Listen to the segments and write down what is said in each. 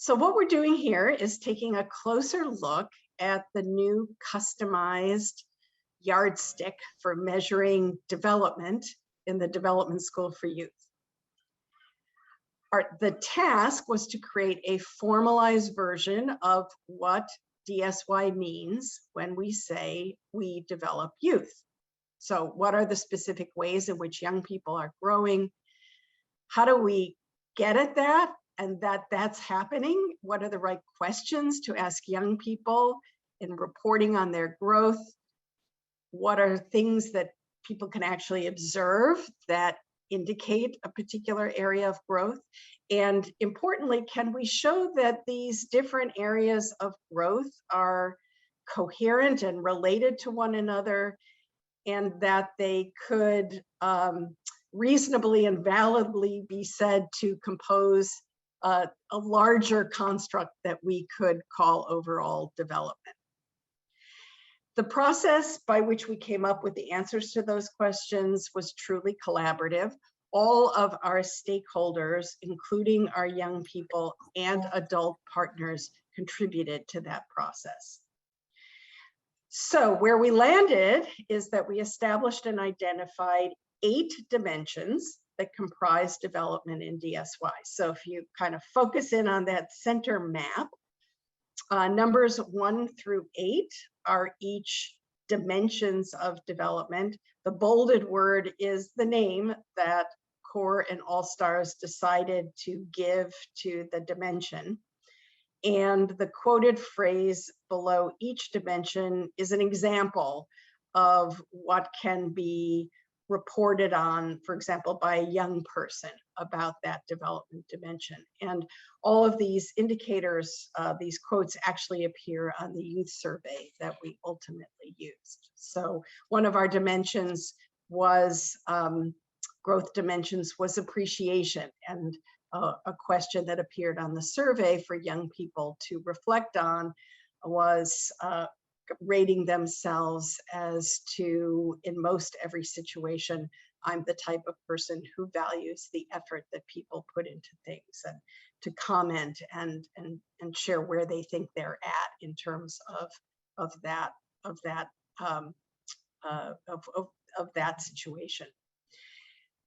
So what we're doing here is taking a closer look at the new customized yardstick for measuring development in the Development School for Youth. The task was to create a formalized version of what DSY means when we say we develop youth. So what are the specific ways in which young people are growing? How do we get at that and that's happening? What are the right questions to ask young people in reporting on their growth? What are things that people can actually observe that indicate a particular area of growth? And importantly, can we show that these different areas of growth are coherent and related to one another, and that they could reasonably and validly be said to compose a larger construct that we could call overall development? The process by which we came up with the answers to those questions was truly collaborative. All of our stakeholders, including our young people and adult partners, contributed to that process. So where we landed is that we established and identified 8 dimensions that comprise development in DSY. So if you kind of focus in on that center map, numbers 1 through 8 are each dimensions of development. The bolded word is the name that CORE and All Stars decided to give to the dimension. And the quoted phrase below each dimension is an example of what can be reported on, for example, by a young person about that development dimension. And all of these indicators, these quotes actually appear on the youth survey that we ultimately used. So one of our dimensions was, growth dimensions was appreciation, and a question that appeared on the survey for young people to reflect on was rating themselves as to, in most every situation, I'm the type of person who values the effort that people put into things, and to comment and share where they think they're at in terms of that situation.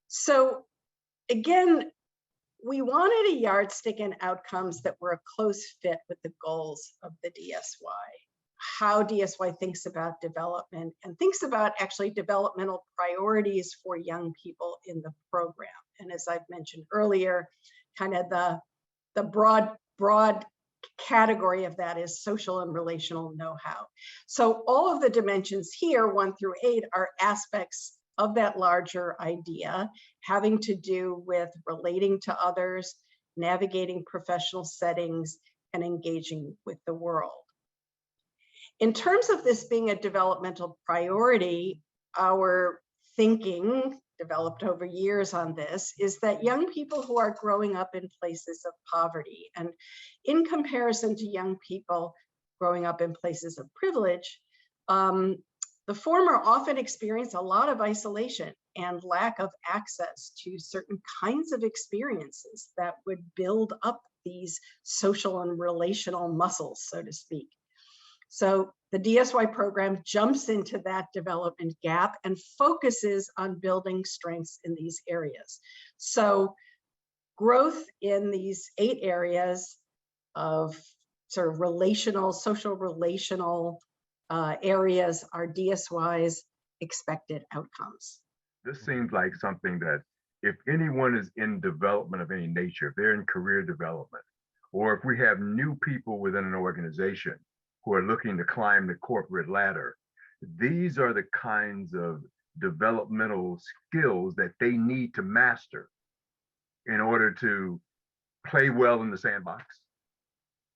So again, we wanted a yardstick and outcomes that were a close fit with the goals of the DSY. How DSY thinks about development and thinks about actually developmental priorities for young people in the program. And as I've mentioned earlier, kind of the broad category of that is social and relational know-how. So all of the dimensions here, 1 through 8, are aspects of that larger idea, having to do with relating to others, navigating professional settings, and engaging with the world. In terms of this being a developmental priority, our thinking, developed over years on this, is that young people who are growing up in places of poverty, and in comparison to young people growing up in places of privilege, the former often experience a lot of isolation and lack of access to certain kinds of experiences that would build up these social and relational muscles, so to speak. So the DSY program jumps into that development gap and focuses on building strengths in these areas. So growth in these 8 areas of sort of relational, social relational areas are DSY's expected outcomes. This seems like something that if anyone is in development of any nature, if they're in career development, or if we have new people within an organization who are looking to climb the corporate ladder, these are the kinds of developmental skills that they need to master in order to play well in the sandbox,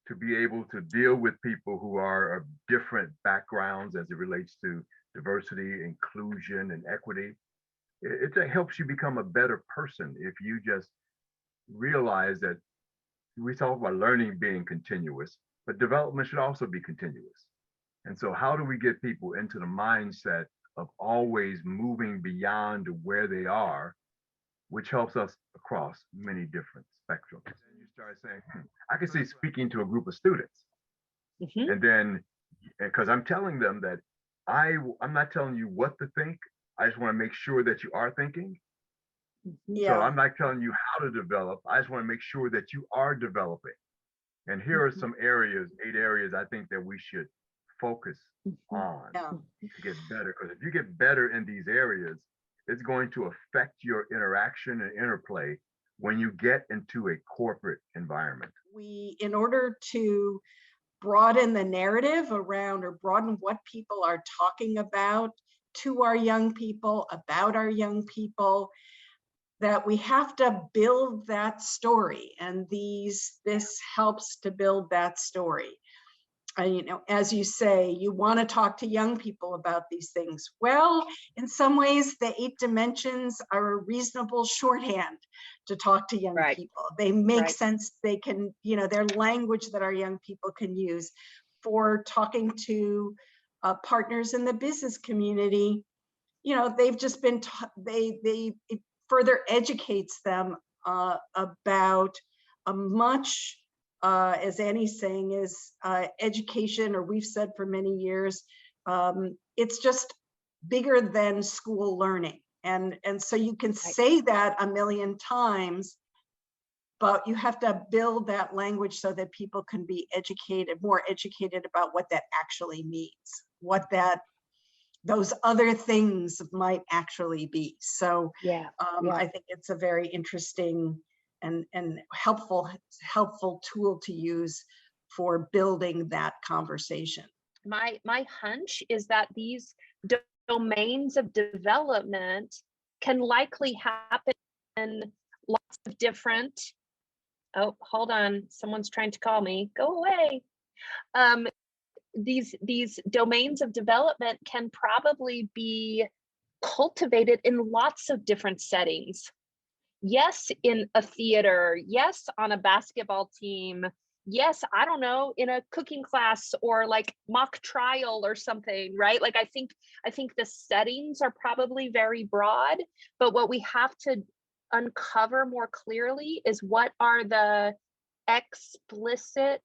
to be able to deal with people who are of different backgrounds as it relates to diversity, inclusion, and equity. It helps you become a better person if you just realize that we talk about learning being continuous, but development should also be continuous. And so how do we get people into the mindset of always moving beyond where they are, which helps us across many different spectrums? start saying, I can see speaking to a group of students. Mhm. And then, because I'm telling them that I'm not telling you what to think. I just want to make sure that you are thinking. So Yeah. I'm not telling you how to develop. I just want to make sure that you are developing. And here are some areas, 8 areas I think that we should focus on Yeah. to get better. Because if you get better in these areas, it's going to affect your interaction and interplay when you get into a corporate environment. In order to broaden the narrative around, or broaden what people are talking about to our young people, about our young people, that we have to build that story. And this helps to build that story. And, as you say, you want to talk to young people about these things. Well, in some ways, the 8 dimensions are a reasonable shorthand to talk to young Right. people. They make Right. sense. They can, they're language that our young people can use for talking to partners in the business community. They've just been it further educates them about a much, as Annie's saying, is education, or we've said for many years, it's just bigger than school learning. And so you can say that a million times, but you have to build that language so that people can be more educated about what that actually means, what those other things might actually be. So I think it's a very interesting and helpful tool to use for building that conversation. My hunch is that these domains of development can likely happen in lots of different, oh, hold on, someone's trying to call me, go away. These domains of development can probably be cultivated in lots of different settings. Yes, in a theater, yes, on a basketball team, yes, I don't know, in a cooking class or like mock trial or something, right? Like I think the settings are probably very broad, but what we have to uncover more clearly is what are the explicit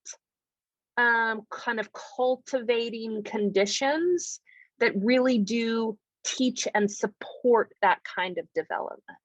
kind of cultivating conditions that really do teach and support that kind of development.